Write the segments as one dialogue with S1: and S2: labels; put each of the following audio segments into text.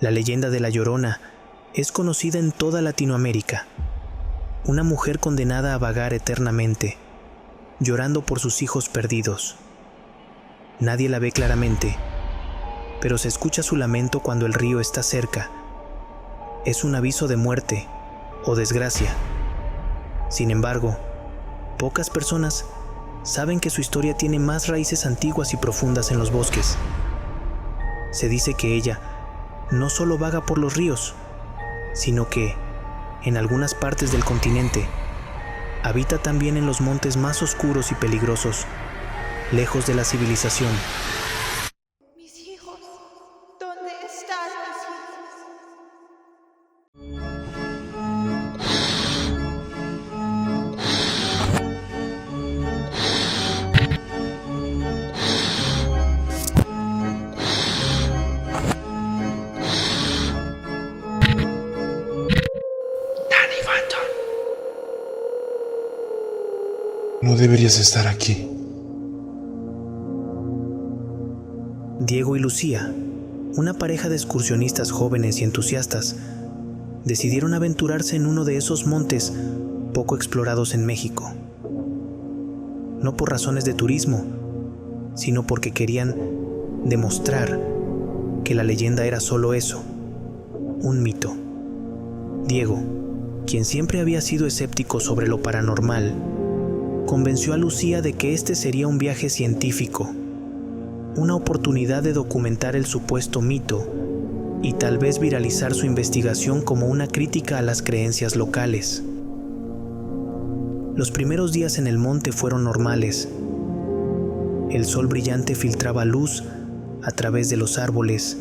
S1: La leyenda de La Llorona es conocida en toda Latinoamérica. Una mujer condenada a vagar eternamente, llorando por sus hijos perdidos. Nadie la ve claramente, pero se escucha su lamento cuando el río está cerca. Es un aviso de muerte o desgracia. Sin embargo, pocas personas saben que su historia tiene más raíces antiguas y profundas en los bosques. Se dice que ella no solo vaga por los ríos, sino que, en algunas partes del continente, habita también en los montes más oscuros y peligrosos, lejos de la civilización.
S2: Mis hijos, ¿dónde están mis hijos?
S3: No deberías estar aquí.
S1: Diego y Lucía, una pareja de excursionistas jóvenes y entusiastas, decidieron aventurarse en uno de esos montes poco explorados en México. No por razones de turismo, sino porque querían demostrar que la leyenda era solo eso, un mito. Diego, quien siempre había sido escéptico sobre lo paranormal, convenció a Lucía de que este sería un viaje científico, una oportunidad de documentar el supuesto mito y tal vez viralizar su investigación como una crítica a las creencias locales. Los primeros días en el monte fueron normales. El sol brillante filtraba luz a través de los árboles,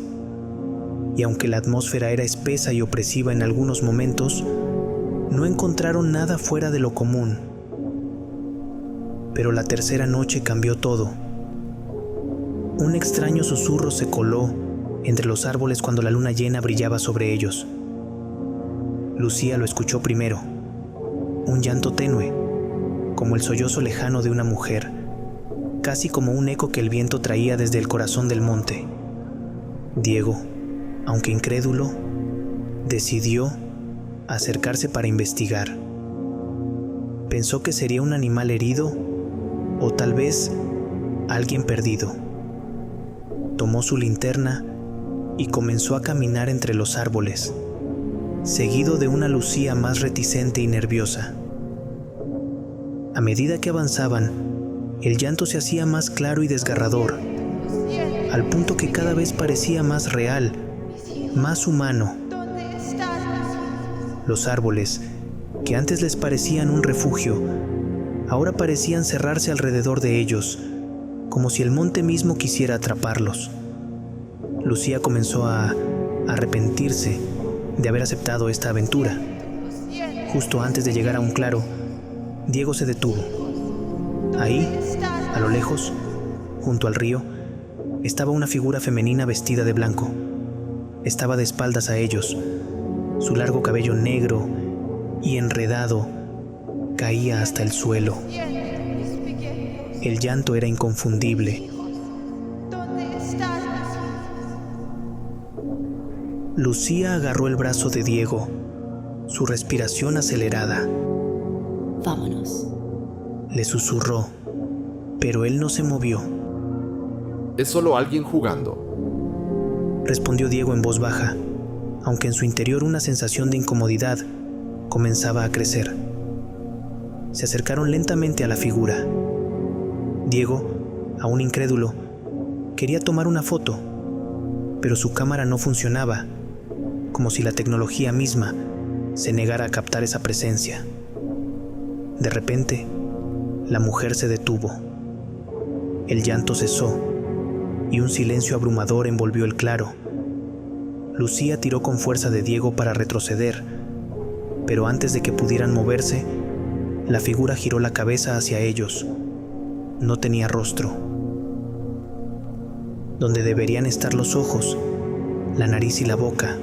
S1: y aunque la atmósfera era espesa y opresiva en algunos momentos, no encontraron nada fuera de lo común. Pero la tercera noche cambió todo. Un extraño susurro se coló entre los árboles cuando la luna llena brillaba sobre ellos. Lucía lo escuchó primero. Un llanto tenue, como el sollozo lejano de una mujer, casi como un eco que el viento traía desde el corazón del monte. Diego, aunque incrédulo, decidió acercarse para investigar. Pensó que sería un animal herido o tal vez alguien perdido. Tomó su linterna y comenzó a caminar entre los árboles, seguido de una Lucía más reticente y nerviosa. A medida que avanzaban, el llanto se hacía más claro y desgarrador, al punto que cada vez parecía más real, más humano.
S2: ¿Dónde están mis hijos?
S1: Los árboles, que antes les parecían un refugio, ahora parecían cerrarse alrededor de ellos, como si el monte mismo quisiera atraparlos. Lucía comenzó a arrepentirse de haber aceptado esta aventura. Justo antes de llegar a un claro, Diego se detuvo. Ahí, a lo lejos, junto al río, estaba una figura femenina vestida de blanco. Estaba de espaldas a ellos. Su largo cabello negro y enredado caía hasta el suelo. El llanto era inconfundible.
S2: ¿Dónde están mis hijos?
S1: Lucía agarró el brazo de Diego, su respiración acelerada.
S4: Vámonos.
S1: Le susurró, pero él no se movió.
S5: Es solo alguien jugando,
S1: Respondió Diego en voz baja, aunque en su interior una sensación de incomodidad comenzaba a crecer. Se acercaron lentamente a la figura. Diego, aún incrédulo, quería tomar una foto, pero su cámara no funcionaba, como si la tecnología misma se negara a captar esa presencia. De repente, la mujer se detuvo. El llanto cesó y un silencio abrumador envolvió el claro. Lucía tiró con fuerza de Diego para retroceder, pero antes de que pudieran moverse, la figura giró la cabeza hacia ellos. No tenía rostro. Donde deberían estar los ojos, la nariz y la boca,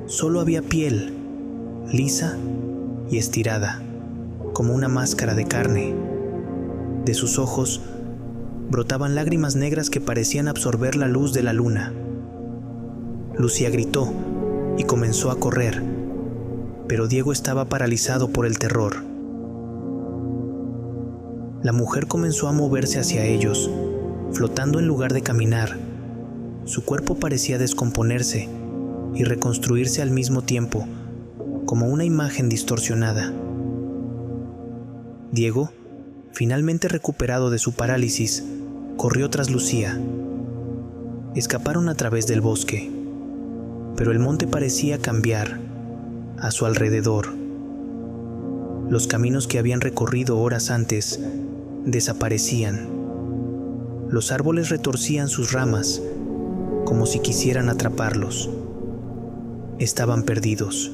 S1: solo había piel, lisa y estirada, como una máscara de carne. De sus ojos brotaban lágrimas negras que parecían absorber la luz de la luna. Lucía gritó y comenzó a correr, pero Diego estaba paralizado por el terror. La mujer comenzó a moverse hacia ellos, flotando en lugar de caminar. Su cuerpo parecía descomponerse y reconstruirse al mismo tiempo, como una imagen distorsionada. Diego, finalmente recuperado de su parálisis, corrió tras Lucía. Escaparon a través del bosque, pero el monte parecía cambiar a su alrededor. Los caminos que habían recorrido horas antes desaparecían. Los árboles retorcían sus ramas como si quisieran atraparlos. Estaban perdidos.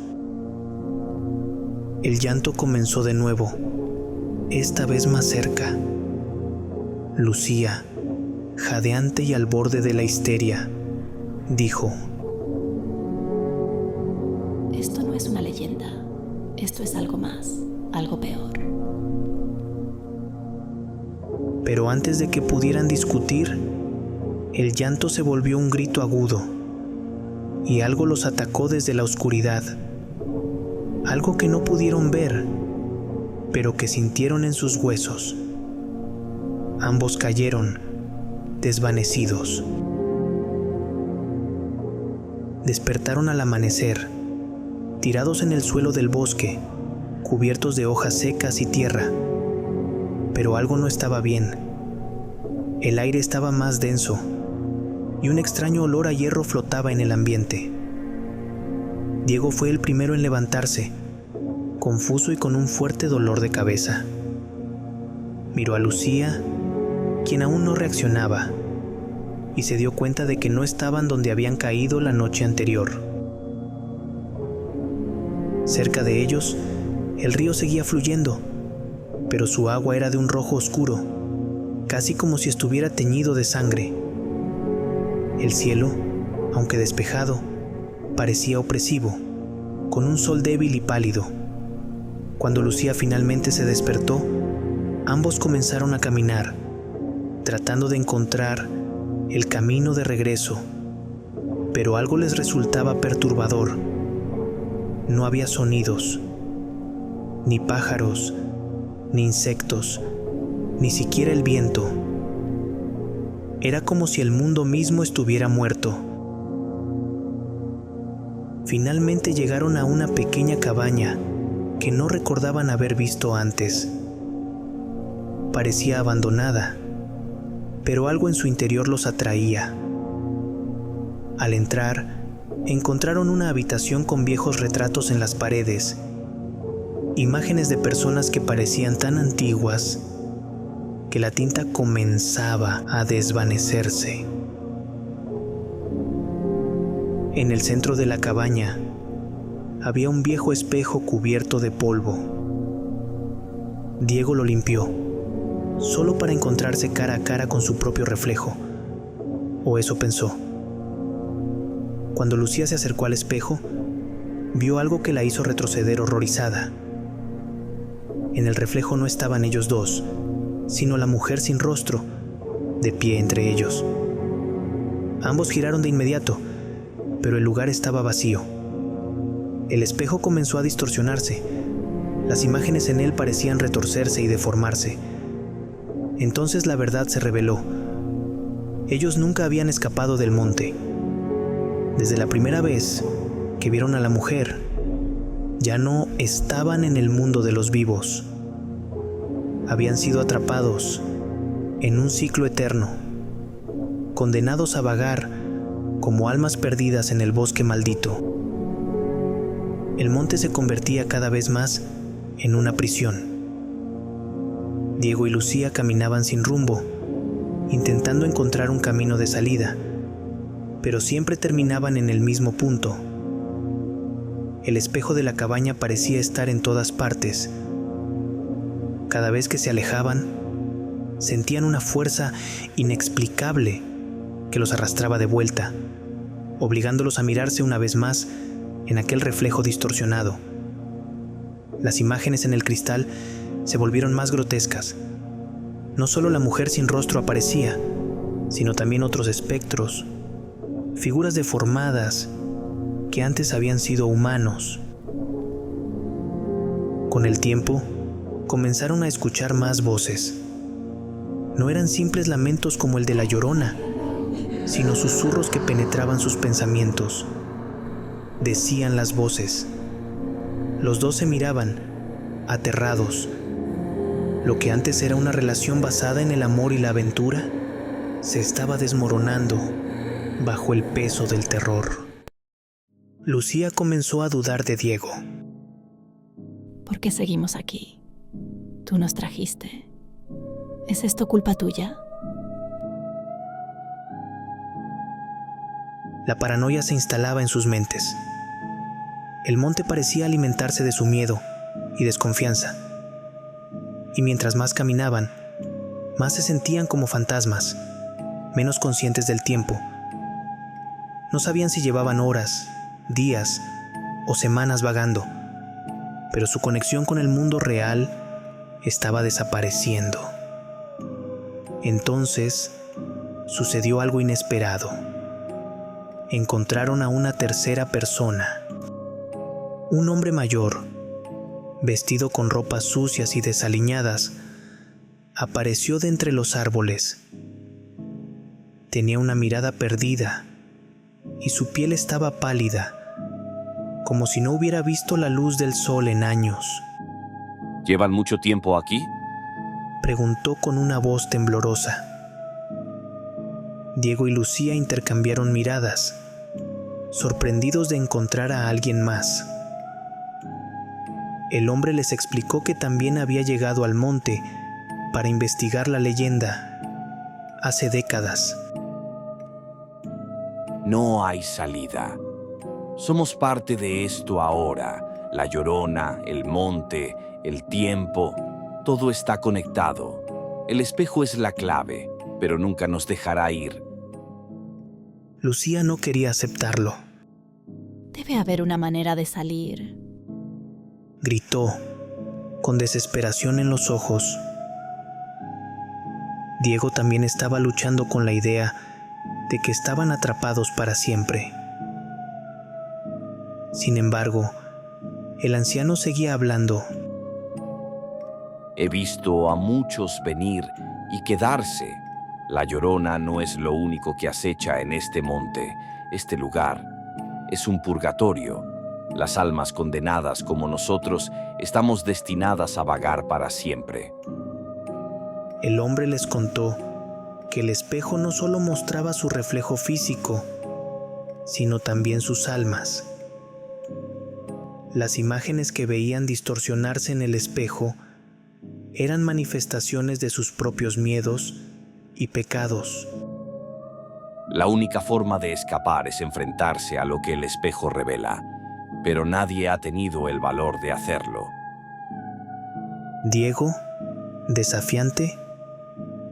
S1: El llanto comenzó de nuevo, esta vez más cerca. Lucía, jadeante y al borde de la histeria, dijo:
S4: Esto no es una leyenda. Esto es algo más, algo peor.
S1: Pero antes de que pudieran discutir, el llanto se volvió un grito agudo, y algo los atacó desde la oscuridad. Algo que no pudieron ver, pero que sintieron en sus huesos. Ambos cayeron, desvanecidos. Despertaron al amanecer, tirados en el suelo del bosque, cubiertos de hojas secas y tierra. Pero algo no estaba bien. El aire estaba más denso, y un extraño olor a hierro flotaba en el ambiente. Diego fue el primero en levantarse, confuso y con un fuerte dolor de cabeza. Miró a Lucía, quien aún no reaccionaba, y se dio cuenta de que no estaban donde habían caído la noche anterior. Cerca de ellos, el río seguía fluyendo, pero su agua era de un rojo oscuro, casi como si estuviera teñido de sangre. El cielo, aunque despejado, parecía opresivo, con un sol débil y pálido. Cuando Lucía finalmente se despertó, ambos comenzaron a caminar, tratando de encontrar el camino de regreso, pero algo les resultaba perturbador. No había sonidos, ni pájaros, ni insectos, ni siquiera el viento. Era como si el mundo mismo estuviera muerto. Finalmente llegaron a una pequeña cabaña que no recordaban haber visto antes. Parecía abandonada, pero algo en su interior los atraía. Al entrar, encontraron una habitación con viejos retratos en las paredes, imágenes de personas que parecían tan antiguas que la tinta comenzaba a desvanecerse. En el centro de la cabaña había un viejo espejo cubierto de polvo. Diego lo limpió, solo para encontrarse cara a cara con su propio reflejo, o eso pensó. Cuando Lucía se acercó al espejo, vio algo que la hizo retroceder horrorizada. En el reflejo no estaban ellos dos, sino la mujer sin rostro, de pie entre ellos. Ambos giraron de inmediato, pero el lugar estaba vacío. El espejo comenzó a distorsionarse. Las imágenes en él parecían retorcerse y deformarse. Entonces la verdad se reveló. Ellos nunca habían escapado del monte. Desde la primera vez que vieron a la mujer, ya no estaban en el mundo de los vivos. Habían sido atrapados en un ciclo eterno, condenados a vagar como almas perdidas en el bosque maldito. El monte se convertía cada vez más en una prisión. Diego y Lucía caminaban sin rumbo, intentando encontrar un camino de salida, pero siempre terminaban en el mismo punto. El espejo de la cabaña parecía estar en todas partes. Cada vez que se alejaban, sentían una fuerza inexplicable que los arrastraba de vuelta, obligándolos a mirarse una vez más en aquel reflejo distorsionado. Las imágenes en el cristal se volvieron más grotescas. No solo la mujer sin rostro aparecía, sino también otros espectros, figuras deformadas que antes habían sido humanos. Con el tiempo, comenzaron a escuchar más voces. No eran simples lamentos como el de la Llorona, sino susurros que penetraban sus pensamientos. Decían las voces. Los dos se miraban, aterrados. Lo que antes era una relación basada en el amor y la aventura, se estaba desmoronando bajo el peso del terror. Lucía comenzó a dudar de Diego.
S4: ¿Por qué seguimos aquí? Tú nos trajiste. ¿Es esto culpa tuya?
S1: La paranoia se instalaba en sus mentes. El monte parecía alimentarse de su miedo y desconfianza. Y mientras más caminaban, más se sentían como fantasmas, menos conscientes del tiempo. No sabían si llevaban horas, días o semanas vagando, pero su conexión con el mundo real estaba desapareciendo. Entonces, sucedió algo inesperado. Encontraron a una tercera persona. Un hombre mayor, vestido con ropas sucias y desaliñadas, apareció de entre los árboles. Tenía una mirada perdida y su piel estaba pálida, como si no hubiera visto la luz del sol en años.
S6: ¿Llevan mucho tiempo aquí?
S1: Preguntó con una voz temblorosa. Diego y Lucía intercambiaron miradas, sorprendidos de encontrar a alguien más. El hombre les explicó que también había llegado al monte para investigar la leyenda hace décadas.
S6: No hay salida. Somos parte de esto ahora. La Llorona, el monte, el tiempo, todo está conectado. El espejo es la clave, pero nunca nos dejará ir.
S1: Lucía no quería aceptarlo.
S4: Debe haber una manera de salir.
S1: Gritó, con desesperación en los ojos. Diego también estaba luchando con la idea de que estaban atrapados para siempre. Sin embargo, el anciano seguía hablando.
S6: He visto a muchos venir y quedarse. La Llorona no es lo único que acecha en este monte. Este lugar es un purgatorio. Las almas condenadas como nosotros estamos destinadas a vagar para siempre.
S1: El hombre les contó que el espejo no solo mostraba su reflejo físico, sino también sus almas. Las imágenes que veían distorsionarse en el espejo eran manifestaciones de sus propios miedos y pecados.
S6: La única forma de escapar es enfrentarse a lo que el espejo revela, pero nadie ha tenido el valor de hacerlo.
S1: Diego, desafiante,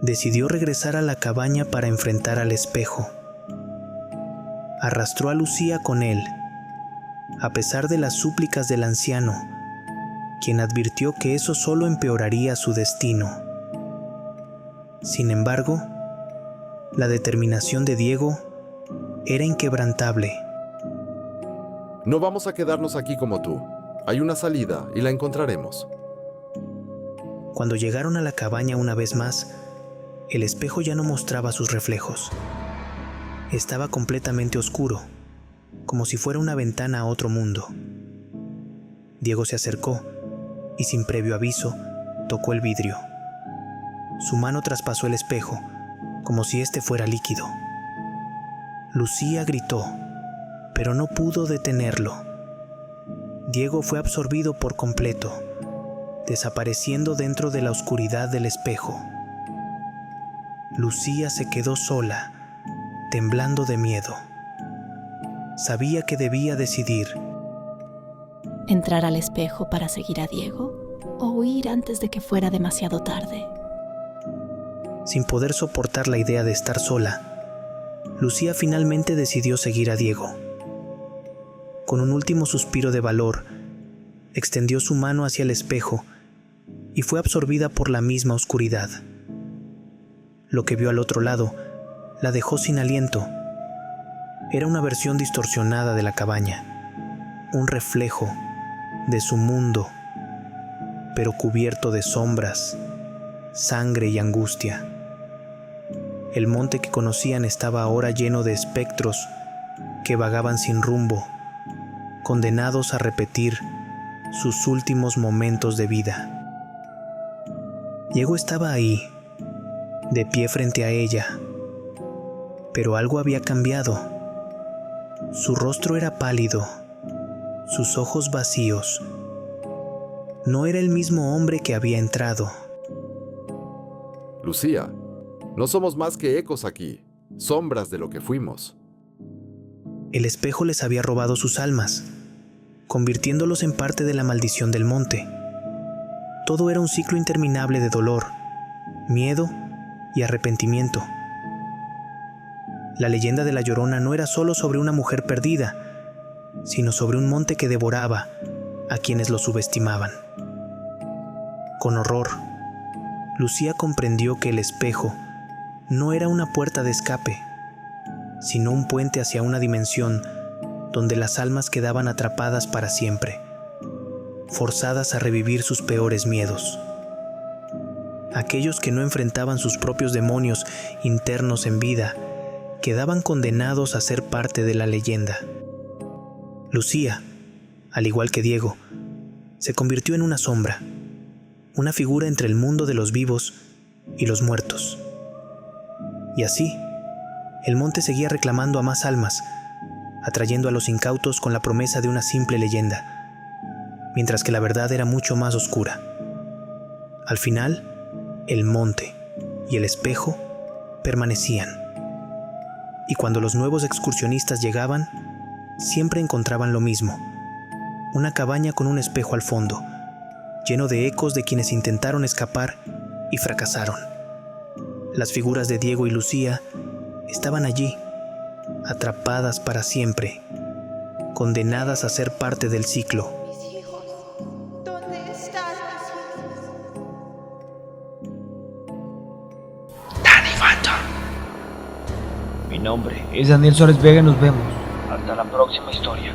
S1: decidió regresar a la cabaña para enfrentar al espejo. Arrastró a Lucía con él, a pesar de las súplicas del anciano, quien advirtió que eso solo empeoraría su destino. Sin embargo, la determinación de Diego era inquebrantable.
S5: No vamos a quedarnos aquí como tú. Hay una salida y la encontraremos.
S1: Cuando llegaron a la cabaña una vez más, el espejo ya no mostraba sus reflejos. Estaba completamente oscuro, como si fuera una ventana a otro mundo. Diego se acercó y, sin previo aviso, tocó el vidrio. Su mano traspasó el espejo, como si éste fuera líquido. Lucía gritó, pero no pudo detenerlo. Diego fue absorbido por completo, desapareciendo dentro de la oscuridad del espejo. Lucía se quedó sola, temblando de miedo. Sabía que debía decidir.
S4: ¿Entrar al espejo para seguir a Diego o huir antes de que fuera demasiado tarde?
S1: Sin poder soportar la idea de estar sola, Lucía finalmente decidió seguir a Diego. Con un último suspiro de valor, extendió su mano hacia el espejo y fue absorbida por la misma oscuridad. Lo que vio al otro lado la dejó sin aliento. Era una versión distorsionada de la cabaña. un reflejo de su mundo, pero cubierto de sombras, sangre y angustia. El monte que conocían estaba ahora lleno de espectros que vagaban sin rumbo, condenados a repetir sus últimos momentos de vida. Diego estaba ahí, de pie frente a ella, pero algo había cambiado. Su rostro era pálido, sus ojos vacíos. No era el mismo hombre que había entrado.
S5: Lucía, no somos más que ecos aquí, sombras de lo que fuimos.
S1: El espejo les había robado sus almas, convirtiéndolos en parte de la maldición del monte. Todo era un ciclo interminable de dolor, miedo y arrepentimiento. La leyenda de La Llorona no era solo sobre una mujer perdida, sino sobre un monte que devoraba a quienes lo subestimaban. Con horror, Lucía comprendió que el espejo no era una puerta de escape, sino un puente hacia una dimensión donde las almas quedaban atrapadas para siempre, forzadas a revivir sus peores miedos. Aquellos que no enfrentaban sus propios demonios internos en vida quedaban condenados a ser parte de la leyenda. Lucía, al igual que Diego, se convirtió en una sombra, una figura entre el mundo de los vivos y los muertos. Y así, el monte seguía reclamando a más almas, atrayendo a los incautos con la promesa de una simple leyenda, mientras que la verdad era mucho más oscura. Al final, el monte y el espejo permanecían. Y cuando los nuevos excursionistas llegaban, siempre encontraban lo mismo: una cabaña con un espejo al fondo, lleno de ecos de quienes intentaron escapar y fracasaron. Las figuras de Diego y Lucía estaban allí, atrapadas para siempre, condenadas a ser parte del ciclo.
S2: Mis hijos, ¿dónde están mis hijos?
S7: Mi nombre es Daniel Suárez Vega y nos vemos. Hasta la próxima historia.